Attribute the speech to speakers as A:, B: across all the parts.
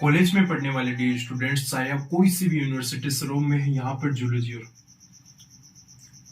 A: College में पढ़ने वाले डियर स्टूडेंट्स, चाहे आप कोई सी भी यूनिवर्सिटी से रहो, मैं यहाँ पर जूलॉजी और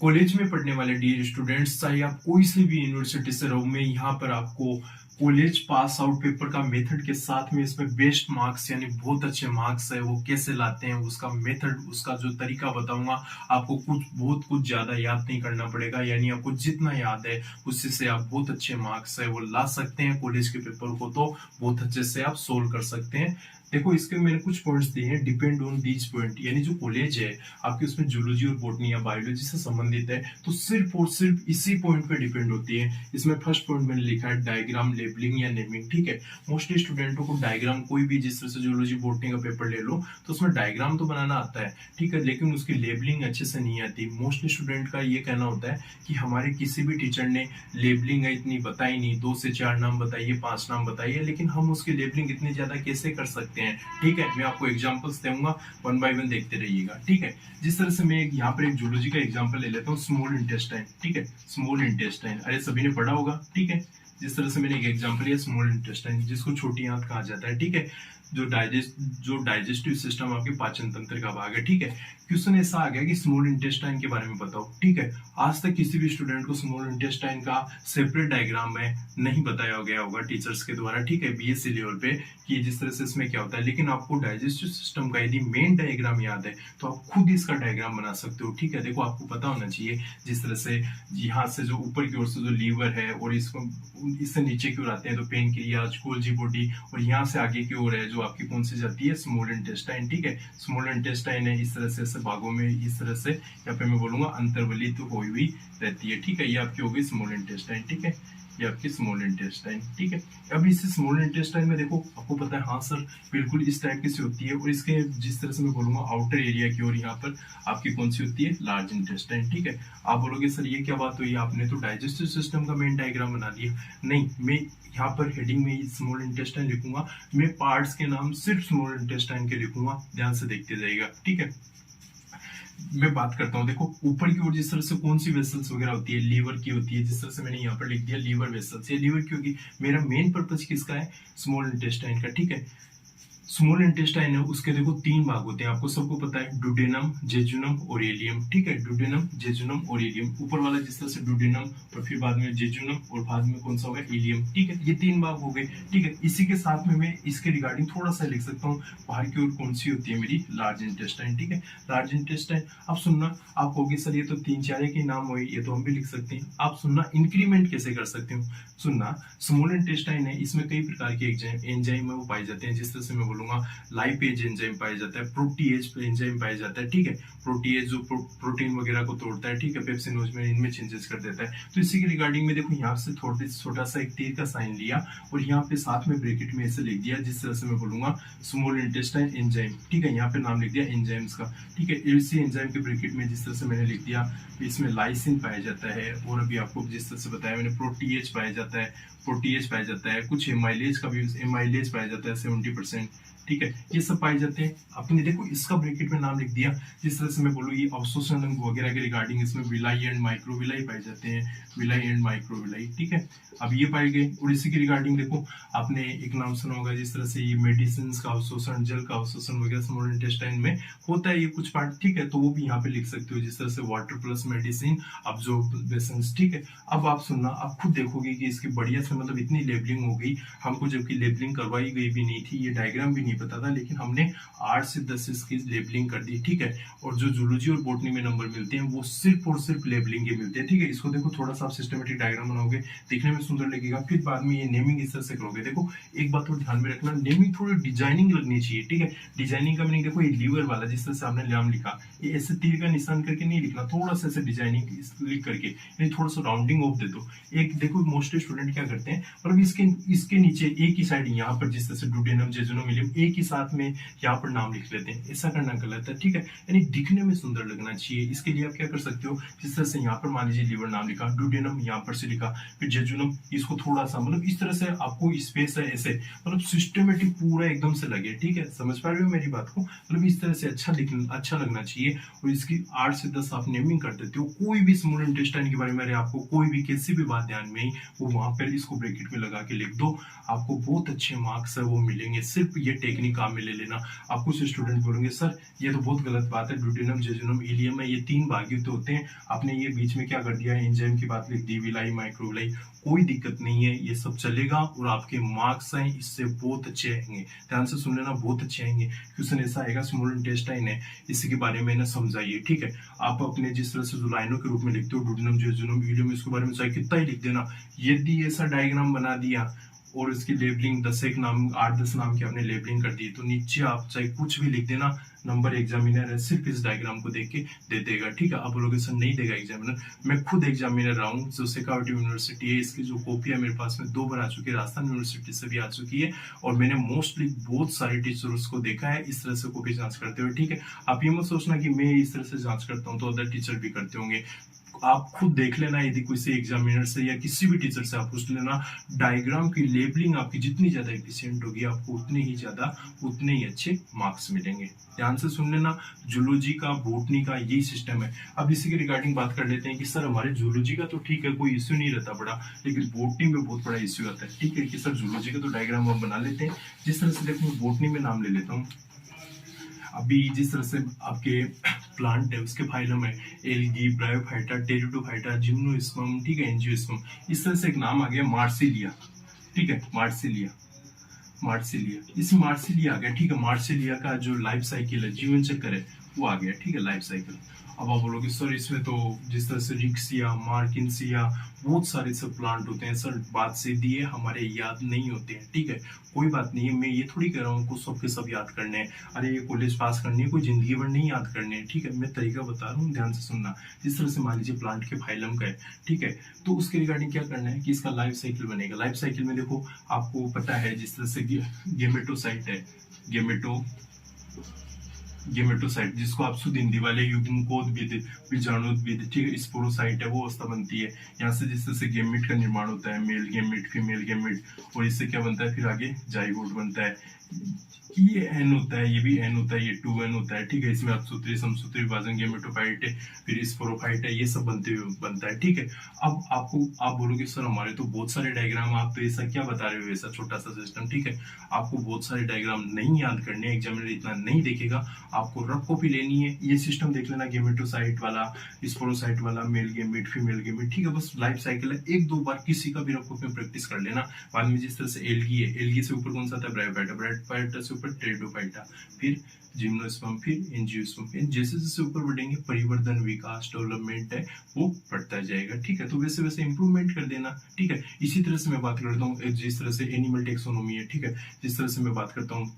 A: कॉलेज में पढ़ने वाले डियर स्टूडेंट्स, चाहे आप कोई सी भी यूनिवर्सिटी से रहो, मैं यहाँ पर आपको कॉलेज पास आउट पेपर का मेथड के साथ में इसमें बेस्ट मार्क्स यानी बहुत अच्छे मार्क्स है वो कैसे लाते हैं उसका मेथड, उसका जो तरीका बताऊंगा। आपको कुछ ज्यादा याद नहीं करना पड़ेगा, यानी आपको जितना याद है उससे से आप बहुत अच्छे मार्क्स है वो ला सकते हैं। कॉलेज के पेपर को तो बहुत अच्छे से आप सोल्व कर सकते हैं। देखो, इसके मैंने कुछ पॉइंट्स दिए हैं, डिपेंड ऑन दीज पॉइंट, यानी जो कॉलेज है आपके उसमें जूलॉजी और बॉटनी या बायोलॉजी से संबंधित है तो सिर्फ और सिर्फ इसी पॉइंट पे डिपेंड होती है। इसमें फर्स्ट पॉइंट मैंने लिखा है डायग्राम, लेबलिंग या नेमिंग। ठीक है, मोस्टली स्टूडेंटों को डायग्राम, कोई भी जिस तरह से जूलॉजी बॉटनी का पेपर ले लो तो उसमें डायग्राम तो बनाना आता है, ठीक है, लेकिन उसकी लेबलिंग अच्छे से नहीं आती। मोस्टली स्टूडेंट का ये कहना होता है कि हमारे किसी भी टीचर ने लेबलिंग इतनी बताई नहीं, 2 से 4 नाम बताइए, 5 नाम बताइए, लेकिन हम उसकी लेबलिंग इतनी ज्यादा कैसे कर सकते हैं। ठीक है, मैं आपको एग्जांपल्स दूंगा, 1 बाय 1 देखते रहिएगा। ठीक है, जिस तरह से मैं यहाँ पर एक जूलॉजी का एग्जांपल ले लेता हूँ, स्मॉल इंटेस्टाइन। ठीक है, स्मॉल इंटेस्टाइन, अरे सभी ने पढ़ा होगा। ठीक है, जिस तरह से मैंने एक एग्जांपल लिया स्मॉल इंटेस्टाइन, जिसको छोटी आंत कहा जाता है। ठीक है, जो डाइजेस्टिव सिस्टम आपके पाचन तंत्र का भाग है। ठीक है, क्वेश्चन ऐसा आ गया कि स्मॉल इंटेस्टाइन के बारे में बताओ। ठीक है, आज तक किसी भी स्टूडेंट को स्मॉल इंटेस्टाइन का सेपरेट डायग्राम में नहीं बताया गया होगा टीचर्स के द्वारा। ठीक है, बीएससी लेवल पे कि जिस तरह से इसमें क्या होता है, लेकिन आपको डाइजेस्टिव सिस्टम का यदि मेन डायग्राम याद है तो आप खुद इसका डायग्राम बना सकते हो। ठीक है, देखो आपको पता होना चाहिए जिस तरह से यहाँ से जो ऊपर की ओर से जो लीवर है और इससे नीचे की ओर आते हैं तो पेनक्रियाज, गोल्जी बॉडी, और यहाँ से आगे की ओर है जो आपकी कौन सी जाती है, स्मॉल इंटेस्टाइन। ठीक है, स्मॉल इंटेस्टाइन है, इस तरह से भागों में इस तरह से यहाँ पे मैं बोलूंगा अंतर्वली तो हुई हुई रहती है। ठीक है, ये आपकी होगी स्मॉल इंटेस्टाइन। ठीक है, ये आपकी स्मॉल इंटेस्टाइन। ठीक है, अब इस स्मॉल इंटेस्टाइन में देखो आपको पता है, हाँ सर बिल्कुल इस टाइप की सी होती है, और इसके जिस तरह से मैं बोलूंगा आउटर एरिया की ओर यहाँ पर आपकी कौन सी होती है, लार्ज इंटेस्टाइन। ठीक है, आप बोलोगे सर ये क्या बात हुई, आपने तो डाइजेस्टिव सिस्टम का मेन डायग्राम बना दिया। नहीं, मैं यहाँ पर हेडिंग में स्मॉल इंटेस्टाइन लिखूंगा, मैं पार्ट्स के नाम सिर्फ स्मॉल इंटेस्टाइन के लिखूंगा, ध्यान से देखते जाइएगा। ठीक है, मैं बात करता हूँ, देखो ऊपर की ओर जिस तरह से कौन सी वेसल्स वगैरह होती है, लीवर की होती है, जिस तरह से मैंने यहाँ पर लिख दिया लीवर वेसल्स। ये लीवर की होगी, मेरा मेन पर्पज किसका है, स्मॉल इंटेस्टाइन का। ठीक है, स्मॉल इंटेस्टाइन है, उसके देखो 3 भाग होते हैं, आपको सबको पता है, डुडेनम, जेजुनम और एलियम। ठीक है, डुडेनम, जेजुनम और एलियम, ऊपर वाला जिस तरह से डुडेनम और फिर बाद में जेजुनम और बाद में कौन सा होगा, एलियम। ठीक है, ये 3 भाग हो गए। ठीक है, इसी के साथ में मैं इसके रिगार्डिंग थोड़ा सा लिख सकता हूँ, बाहर की ओर कौन सी होती है मेरी, लार्ज इंटेस्टाइन। ठीक है, लार्ज इंटेस्टाइन। अब सुनना, आप कहोगे सर ये तो 3-4 के नाम हुए, ये तो हम भी लिख सकते हैं। आप सुनना, इंक्रीमेंट कैसे कर सकते हो, सुनना, स्मॉल इंटेस्टाइन है, इसमें कई प्रकार के एंजाइम है वो पाए जाते हैं, जिस तरह से मैं बोलूंगा लाइपेज एंजाइम पाया जाता है, प्रोटीएज एंजाइम पाया जाता है। ठीक है, प्रोटीएज जो प्रोटीन वगैरह को तोड़ता है, ठीक है, पेप्सिनोज में इनमें चेंजेस कर देता है। तो इसी के रिगार्डिंग में देखो यहाँ से छोटा सा एक तीर का साइन लिया और यहाँ पे साथ में ब्रैकेट में ऐसे लिख दिया, जिस तरह से मैं बोलूंगा स्मॉल इंटेस्टाइन एंजाइम। ठीक है, यहाँ पे नाम लिख दिया एंजाइम्स का। ठीक है, इसी एंजाइम के ब्रैकेट में जिस तरह से मैंने लिख दिया, इसमें लाइसिन पाया जाता है, और अभी आपको जिस तरह से बताया मैंने प्रोटीएज पाया जाता है, कुछ एमाइलेज का भी, एमाइलेज पाया जाता है 70%। ठीक है, ये सब पाए जाते हैं। आपने देखो इसका ब्रैकेट में नाम लिख दिया, जिस तरह से मैं बोलूँ ये अवशोषण अंग वगैरह के रिगार्डिंग इसमें विलाई एंड माइक्रोविलाई पाए जाते हैं, विलाई एंड माइक्रोविलाई। ठीक है, अब ये पाए गए, और इसी के रिगार्डिंग देखो आपने एक नाम सुना होगा, जिस तरह से ये मेडिसिन का अवशोषण, जल का अवशोषण वगैरह स्मॉल इंटेस्टाइन में होता है, ये कुछ पार्ट। ठीक है, तो वो भी यहाँ पे लिख सकते हो, जिस तरह से वाटर प्लस मेडिसिन अब्जॉर्बेशन। ठीक है, अब आप सुनना, आप खुद देखोगे कि इसकी बढ़िया से मतलब इतनी लेबलिंग हो गई हमको, जबकि लेबलिंग करवाई गई भी नहीं थी, ये डायग्राम भी नहीं पता था, लेकिन हमने 8 से 10 इसकी लेबलिंग कर दी। ठीक है, और जो जूलॉजी और बॉटनी में नंबर मिलते हैं वो सिर्फ और सिर्फ लेबलिंग के मिलते हैं। ठीक है, इसको देखो थोड़ा सा आप सिस्टमेटिक डायग्राम बनाओगे, दिखने में सुंदर लगेगा, फिर बाद में ये नेमिंग इस तरह से करोगे। देखो एक बात और ध्यान में रखना, नेमिंग थोड़ी डिजाइनिंग लगनी चाहिए। ठीक है, डिजाइनिंग का मीनिंग देखो, ये लीवर वाला जिस तरह से आपने नाम लिखा, ये ऐसे तीर का निशान करके नहीं लिखना, थोड़ा सा ऐसे डिजाइनिंग लिख करके, यानी थोड़ा सा राउंडिंग ऑफ दे दो। एक देखो मोस्ट स्टूडेंट क्या करते हैं, मतलब इसके नीचे एक ही साइड यहाँ पर जिस तरह से डुडेनम, जेजुनम, इलियम एक ही साथ में यहाँ पर नाम लिख लेते हैं, ऐसा करना गलत है। ठीक है, यानी दिखने में सुंदर लगना चाहिए, इसके लिए आप क्या कर सकते हो, जिस तरह से यहाँ पर मान लीजिए लीवर नाम लिखा, डुडेनम यहाँ पर से लिखा, फिर जेजुनम, इसको थोड़ा सा मतलब इस तरह से आपको स्पेस है ऐसे, मतलब सिस्टमेटिक पूरा एकदम से लगे। ठीक है, समझ पा रहे हो मेरी बात को, मतलब इस तरह से अच्छा लगना चाहिए, और इसकी 8 से 10 आप नेमिंग कर देते हो। कोई भी स्मॉल इंटेस्टाइन के बारे में आपको कोई भी किसी भी बात ध्यान में, वो वहां पर इसको ब्रैकेट में लगा के लिख दो, आपको बहुत अच्छे मार्क्स है वो मिलेंगे। सिर्फ ये टेक्निक काम में ले लेना। आप कुछ स्टूडेंट बोलेंगे सर ये तो बहुत गलत बात है, ड्यूटेनम, जेजुनम, इलियम है, ये 3 भागी तो होते हैं, आपने ये बीच में क्या कर दिया, एंजाइम की बात लिख दी, विलाई, माइक्रोविलाई। कोई दिक्कत नहीं है, ये सब चलेगा और आपके मार्क्स हैं इससे बहुत अच्छे आएंगे। ध्यान से सुन लेना, बहुत अच्छे आएंगे। क्वेश्चन ऐसा आएगा, स्मॉल इंटेस्टाइन है, इसी के बारे में ना समझाइए, ठीक है। आप अपने जिस तरह से जो लाइनों के रूप में लिखते हो, ड्यूटेनम, जेजुनम, इलियम, इसके बारे में चाहे कितना ही लिख देना। यदि ऐसा डायग्राम बना दिया और इसकी लेबलिंग 10 एक नाम, 8-10 नाम की आपने लेबलिंग कर दी, तो नीचे आप चाहे कुछ भी लिख देना, नंबर एग्जामिनर है सिर्फ इस डायग्राम को देख के दे देगा, ठीक है। आप लोगों से नहीं देगा एग्जामिनर। मैं खुद एग्जामिनर रहा हूँ, जो शेखावटी यूनिवर्सिटी है, इसकी जो कॉपी है मेरे पास में 2 बार आ चुकी है, राजस्थान यूनिवर्सिटी से भी आ चुकी है, और मैंने मोस्टली बहुत सारे टीचर्स को देखा है इस तरह से कॉपी जांच करते हुए, ठीक है। आप ये मत सोचना कि मैं इस तरह से जांच करता हूँ तो अदर टीचर भी करते होंगे। आप खुद देख लेना, यदि किसी एग्जामिनर से या किसी भी टीचर से आप पूछ लेना, डायग्राम की लेबलिंग आपकी जितनी ज्यादा एफिशिएंट होगी, आपको उतने ही अच्छे मार्क्स मिलेंगे। ध्यान से सुन लेना, जूलॉजी का, बॉटनी का यही सिस्टम है। अब इसी के रिगार्डिंग बात कर लेते हैं कि सर हमारे जूलॉजी का तो ठीक है, कोई इश्यू नहीं रहता बड़ा, लेकिन बॉटनी में बहुत बड़ा इश्यू आता है, ठीक है। कि सर जूलॉजी का तो डायग्राम हम बना लेते हैं, जिस तरह से देखो बॉटनी में नाम ले लेता हूँ। अभी जिस तरह से आपके प्लांट है उसके फाइलम है, एल्गी, ब्रायोफाइटा, टेरिडोफाइटा, जिम्नोस्पर्म, ठीक है, एंजियोस्पर्म। इस तरह से एक नाम आ गया मार्सिलिया, ठीक है, मार्सिलिया। इस मार्सिलिया आ गया, ठीक है। मार्सिलिया का जो लाइफ साइकिल है, जीवन चक्र है, वो आ गया, ठीक है, लाइफ साइकिल। अब आप बोलोगे सर इसमें तो जिस तरह से रिक्सिया, मार्किंसिया, बहुत सारे सब प्लांट होते हैं सर, बात सीधी है, हमारे याद नहीं होते हैं, ठीक है। कोई बात नहीं है, मैं ये थोड़ी कह रहा हूँ को सब के सब याद करने हैं, अरे ये कॉलेज पास करनी है, कोई जिंदगी भर नहीं याद करने हैं, ठीक है। मैं तरीका बता रहा हूँ, ध्यान से सुनना। जिस तरह से मान लीजिए प्लांट के फाइलम का है, ठीक है, तो उसके रिगार्डिंग क्या करना है कि इसका लाइफ साइकिल बनेगा। लाइफ साइकिल में देखो आपको पता है, जिस तरह से गेमेटोसाइट है, गेमेटोसाइट, जिसको आप शुद्ध हिंदी वाले युग्मकोद्भिद, बीजाणुद्भिद, ठीक है, स्पोरोसाइट है, वो अवस्था बनती है। यहाँ से जिस तरह से गेमिट का निर्माण होता है, मेल गेमिट, फीमेल गेमिट, और इससे क्या बनता है, फिर आगे जाइगोट बनता है। ये एन होता है, ये भी एन होता है, ये 2n होता है, ठीक है। इसमें अपसूत्री, समसूत्री विभाजन, गेमेटोफाइट है, फिर स्पोरोफाइट है, ये सब बनता है, ठीक है। अब आप बोलोगे सर हमारे तो बहुत सारे डायग्राम, आप तो ऐसा क्या बता रहे हो, ऐसा छोटा सा सिस्टम, ठीक है। आपको बहुत सारे डायग्राम नहीं याद करने, एग्जामिनर इतना नहीं देखेगा, आपको रफ कॉपी लेनी है, ये सिस्टम देख लेना, गेमेटोसाइट वाला, स्पोरोसाइट वाला, मेल गेमिट, फीमेल गेमिट, ठीक है। बस लाइफ साइकिल है, 1-2 बार किसी का भी रफ कॉपी में प्रैक्टिस कर लेना। बाद में जिस तरह से एल्गी है, एल्गी से ऊपर कौन सा था, ब्रायोफाइटा, ब्रायोफाइटा से ऊपर टेरिडोफाइटा, फिर जिम्नोस्पर्म, फिर एंजियोस्पर्म, फिर जैसे जैसे ऊपर बढ़ेंगे परिवर्धन, विकास, डेवलपमेंट है वो बढ़ता जाएगा, ठीक है। तो वैसे वैसे इंप्रूवमेंट कर देना, ठीक है। इसी तरह से मैं बात करता हूँ, जिस तरह से एनिमल टेक्सोनोमी है, ठीक है, जिस तरह से मैं बात करता हूँ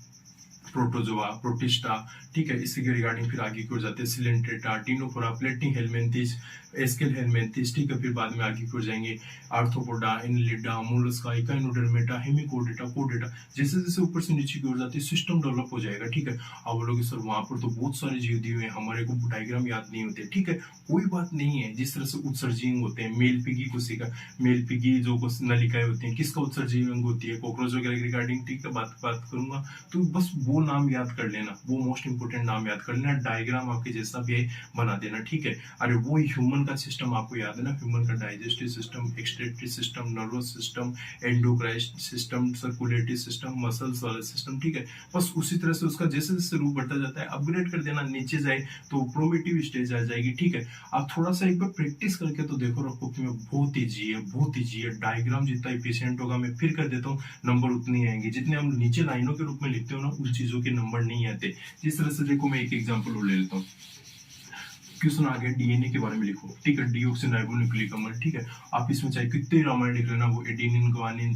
A: प्रोटोजोआ, प्रोटिस्टा, ठीक है। इसी के रिगार्डिंग फिर आगे की ओर जाते हैं Coelenterata, Ctenophora, plating helminths, SQL helminths, ठीक है। फिर बाद में आगे की ओर जाएंगे आर्थ्रोपोडा, इनलिडा, मोलस्का, इकाइनोडर्मेटा, हेमिकोडेटा, कोडेटा। जैसे जैसे ऊपर से नीचे की ओर जाते हैं सिस्टम डेवलप हो जाएगा, ठीक है। आप बोलोगे सर वहां पर तो बहुत सारे जीव दिए हुए हैं, हमारे को डायग्राम याद नहीं होते, ठीक है। कोई बात नहीं है, जिस तरह से उत्सर्जक होते हैं, मेल पिगी कोशिका, मेल पिगी जो नलिकाएं होती हैं, किसका उत्सर्जक होती है, कॉकरोच वगैरह के रिगार्डिंग, ठीक है, बात करूंगा। तो बस वो नाम याद कर लेना, वो मोस्ट इंपोर्टेंट नाम याद कर लेना, डायग्राम आपके जैसा भी है बना देना, ठीक है। अरे वो ह्यूमन का सिस्टम आपको याद है ना, ह्यूमन का digestive system, excretory system, nervous system, endocrine system, circulatory system, muscles वाला सिस्टम, ठीक है। बस उसी तरह से उसका जैसे जैसे रूप बढ़ता जाता है अपग्रेड कर देना, नीचे जाए तो प्रोमेटिव स्टेज आ जाएगी, ठीक है। आप थोड़ा सा एक बार प्रैक्टिस करके तो देखो, रखो कि मैं बहुत ईजी है, डायग्राम जितना एफिशिएंट होगा, मैं फिर कर देता हूँ, नंबर उतने आएंगे जितने हम नीचे लाइनों के रूप में लिखते हो ना, उस चीजों के नंबर नहीं आते। जिस तरह से देखो, मैं एक एग्जांपल और ले लेता हूँ। क्वेश्चन आ गया डीएनए के बारे में लिखो, ठीक है, डीऑक्सीराइबोन्यूक्लिक अम्ल, ठीक है। आप इसमें चाहे कितने रामायण लिख लेना, वो एडेनिन, ग्वानिन,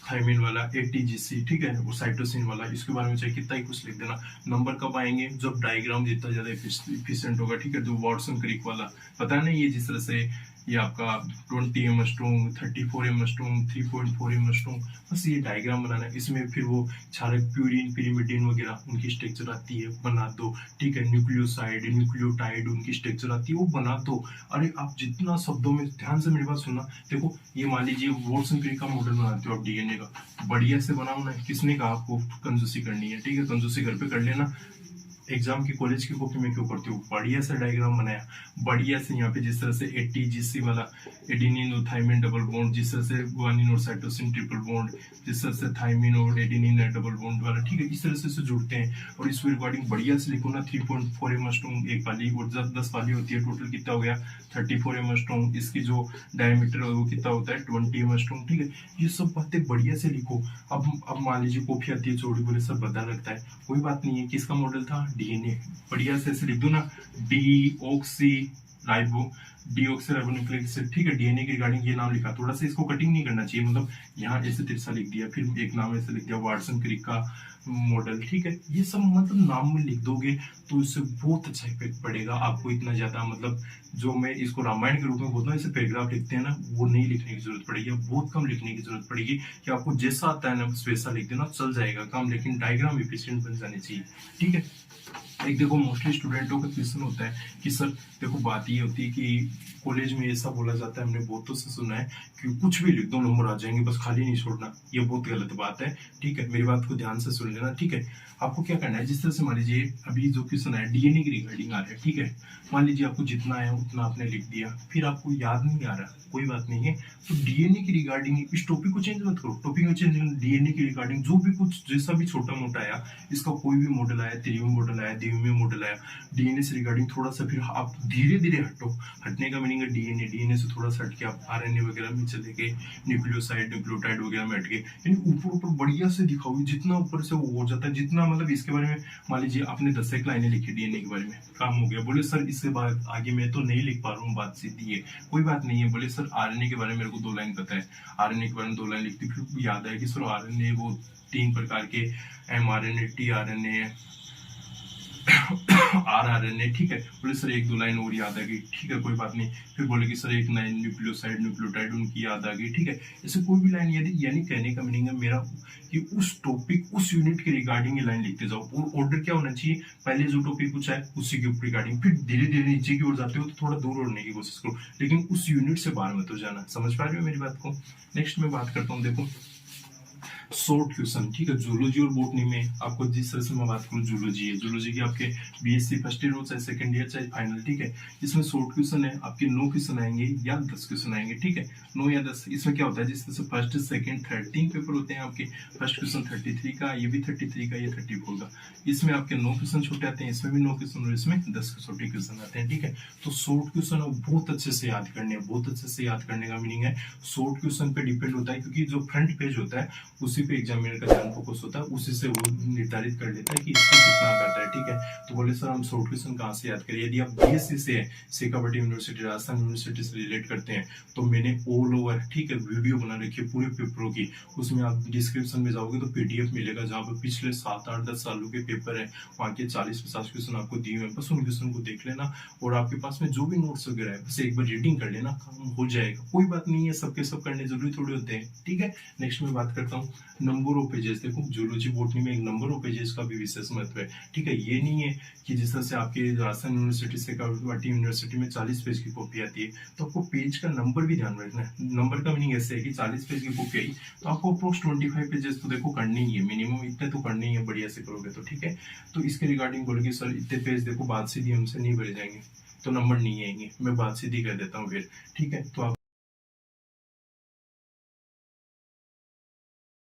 A: थाइमिन वाला, एटीजीसी, ठीक है, वो साइटोसिन वाला, इसके बारे में चाहे कितना ही कुछ लिख देना। नंबर कब आएंगे, जब डायग्राम जितना ज्यादा एफिशिएंट होगा, ठीक है। जो वाटसन क्रिक वाला पता नहीं, ये जिस तरह से ये आपका 20 एमस्ट्रोंग, 34 एमस्ट्रोंग, 3.4 एमस्ट्रोंग, बस ये डायग्राम बनाना है। इसमें फिर वो क्षारक प्यूरिन, पिरिमिडिन वगैरह उनकी स्ट्रक्चर आती है, बना दो, ठीक है। न्यूक्लियोसाइड, न्यूक्लियोटाइड उनकी स्ट्रक्चर आती है, वो बना दो। अरे आप जितना शब्दों में, ध्यान से मेरी बात सुनना, देखो ये मान लीजिए वाटसन क्रिक का मॉडल बनाते हो आप डीएनए का, बढ़िया से बनाओ ना, किसने कहा आपको कंजूसी करनी है, ठीक है, कंजूसी घर पे कर लेना। एग्जाम की कॉलेज की कॉपी में क्यों करते हो, बढ़िया सा डायग्राम बनाया, बढ़िया से यहाँ पे जिस तरह से ATGC वाला एडेनिन और थाइमिन डबल बॉन्ड, जिस तरह से गुआनिन और साइटोसिन ट्रिपल बॉन्ड, जिस तरह से थाइमिन और एडेनिन डबल बॉन्ड वाला, ठीक है, इस तरह से जुड़ते हैं। और इसके रिगार्डिंग बढ़िया से लिखो ना, 3.4 एमस्ट्रॉन्ग एक वाली और 10 वाली होती है, टोटल कितना हो गया 34 एमस्ट्रॉन्ग। इसकी जो डायमीटर है वो कितना होता है 20 एमस्ट्रॉन्ग, ठीक है। ये सब बातें बढ़िया से लिखो। अब मान लीजिए कॉपी आती है चौड़ी, बोले सब बता लगता है, कोई बात नहीं है। किसका मॉडल था, DNA, बढ़िया से ऐसे लिख दो ना, डीऑक्सीराइबोन्यूक्लिक एसिड, ठीक है। DNA के रिगार्डिंग ये नाम लिखा, थोड़ा सा इसको कटिंग नहीं करना चाहिए, मतलब यहाँ ऐसे तिरछा लिख दिया, फिर एक नाम ऐसे लिख दिया, वाटसन क्रिक का मॉडल, ठीक है। ये सब मतलब नाम में लिख दोगे तो इससे बहुत अच्छा इफेक्ट पड़ेगा आपको। इतना ज्यादा मतलब जो मैं इसको रामायण के रूप में बोलता हूँ, इसे पैराग्राफ लिखते हैं ना, वो नहीं लिखने की जरूरत पड़ेगी, बहुत कम लिखने की जरूरत पड़ेगी कि आपको जैसा आता है ना वैसा लिख देना, चल जाएगा काम, लेकिन डायग्राम एफिशिएंट बन जाने चाहिए, ठीक है। एक देखो मोस्टली स्टूडेंटों का क्वेश्चन होता है कि सर देखो बात ये होती है कि कॉलेज में ऐसा बोला जाता है, हमने बहुतों से सुना है कि कुछ भी लिख दो नंबर आ जाएंगे, बस खाली नहीं छोड़ना। ये बहुत गलत बात है, ठीक है, मेरी बात को ध्यान से सुन लेना, ठीक है। आपको क्या करना है, जिस तरह से मान लीजिए अभी जो क्वेश्चन है DNA की रिगार्डिंग आ रहा है, ठीक है, मान लीजिए आपको जितना आया उतना आपने लिख दिया, फिर आपको याद नहीं आ रहा, कोई बात नहीं है, तो DNA की रिगार्डिंग इस टॉपिक को चेंज मत करो, टॉपिक में चेंज DNA की रिगार्डिंग जो भी कुछ जैसा भी छोटा मोटा आया, इसका कोई भी मॉडल आया, त्रिविम मॉडल आया, द्विविमीय मॉडल आया, DNA से रिगार्डिंग थोड़ा सा फिर आप धीरे धीरे हटो। हटने का मीनिंग है DNA से थोड़ा सा हट के आप RNA वगैरह में चले गए, न्यूक्लियोसाइड न्यूक्लियोटाइड वगैरह में हट गए, यानी ऊपर ऊपर बढ़िया से दिखाओ, जितना ऊपर से वो हो जाता है, जितना मतलब इसके बारे में मान लीजिए आपने 10 एक लाइनें लिखी DNA के बारे में, काम हो गया। बोले सर इसके बाद आगे मैं तो नहीं लिख पा रहा हूँ, बात सीधी है, कोई बात नहीं है। बोले सर RNA के बारे में मेरे को 2 लाइन पता है, RNA के बारे में 2 लाइन लिखती, फिर याद आया कि सर RNA वो 3 प्रकार के mRNA, tRNA, rRNA, ठीक है। बोले सर 1-2 लाइन और याद आ गई, ठीक है, कोई बात नहीं। फिर बोले कि सर 1 लाइन न्यूक्लियोसाइड न्यूक्लियोटाइड उनकी याद आ गई, ठीक है। ऐसे कोई भी लाइन यानी कहने का मीनिंग है मेरा कि उस टॉपिक उस यूनिट के रिगार्डिंग ये लाइन लिखते जाओ। और ऑर्डर क्या होना चाहिए, पहले जो टॉपिक पूछा है उसी के रिगार्डिंग, फिर धीरे धीरे नीचे की ओर जाते हो तो थोड़ा दूर उड़ने की कोशिश करो, लेकिन उस यूनिट से बाहर मत हो जाना। समझ पा रहे हो मेरी बात को। नेक्स्ट मैं बात करता हूँ, देखो शॉर्ट क्वेश्चन, ठीक है। जूलॉजी और बॉटनी में आपको जिस तरह से मैं बात करूँ, जूलॉजी है, जूलॉजी की आपके BSc फर्स्ट ईयर हो चाहे सेकंड ईयर चाहे फाइनल, ठीक है। इसमें शॉर्ट क्वेश्चन है आपके 9 क्वेश्चन आएंगे या 10 क्वेश्चन आएंगे, ठीक है, 9 या 10। इसमें क्या होता है, जिस तरह से फर्स्ट सेकंड थर्ड 3 पेपर होते हैं आपके, फर्स्ट क्वेश्चन 33 का, ये भी 33 का, ये 34 का। इसमें आपके 9 क्वेश्चन छोटे आते हैं, इसमें भी 9 क्वेश्चन और इसमें 10 छोटे क्वेश्चन आते हैं, ठीक है। तो शॉर्ट क्वेश्चन बहुत अच्छे से याद करने हैं, बहुत अच्छे से याद करने का मीनिंग है शॉर्ट क्वेश्चन पे डिपेंड होता है, क्योंकि जो फ्रंट पेज होता है उसी पे एग्जामिनर का ध्यान फोकस होता है, उसी से वो निर्धारित कर लेता है कि इसको कितना आता है, ठीक है। तो बोले सर हम शॉर्ट क्वेश्चन कहाँ से याद करें, यदि आप BSc से है, शेखावटी यूनिवर्सिटी राजस्थान यूनिवर्सिटी से रिलेट करते हैं, तो मैंने ऑल ओवर, ठीक है, वीडियो बना रखी है पूरे पेपरों की, उसमें आप डिस्क्रिप्शन में जाओगे तो PDF मिलेगा जहाँ पे पिछले 7, 8, 10 सालों के पेपर है, वहाँ के 40-50 क्वेश्चन आपको दिए हुए हैं, बस उन क्वेश्चन को देख लेना और आपके पास में जो भी नोट्स वगैरह है बस एक बार रीडिंग कर लेना, काम हो जाएगा। कोई बात नहीं है, सबके सब करने जरूरी थोड़ी होते हैं, ठीक है। नेक्स्ट में बात करता हूँ नंबर ऑफ पेजेस। देखो जूलॉजी बॉटनी में एक नंबर ऑफ पेजेस का भी विशेष महत्व है, ठीक है। ये नहीं है कि जिस तरह से आपके राजस्थान यूनिवर्सिटी से शेखावटी यूनिवर्सिटी में 40 पेज की कॉपी आती है, तो आपको पेज का नंबर भी ध्यान रखना है। नंबर का मीनिंग ऐसे है कि 40 पेज की कॉपी आई तो आपको अप्रोक्स 25 पेजेस तो देखो करने ही है, मिनिमम इतने तो करने ही है, बढ़िया से करोगे तो, ठीक है। तो इसके रिगार्डिंग बोलोगे सर इतने पेज देखो बात सीधी हमसे नहीं भरे जाएंगे, तो नंबर नहीं आएंगे, मैं बात सीधी कर देता हूँ फिर, ठीक है। तो आप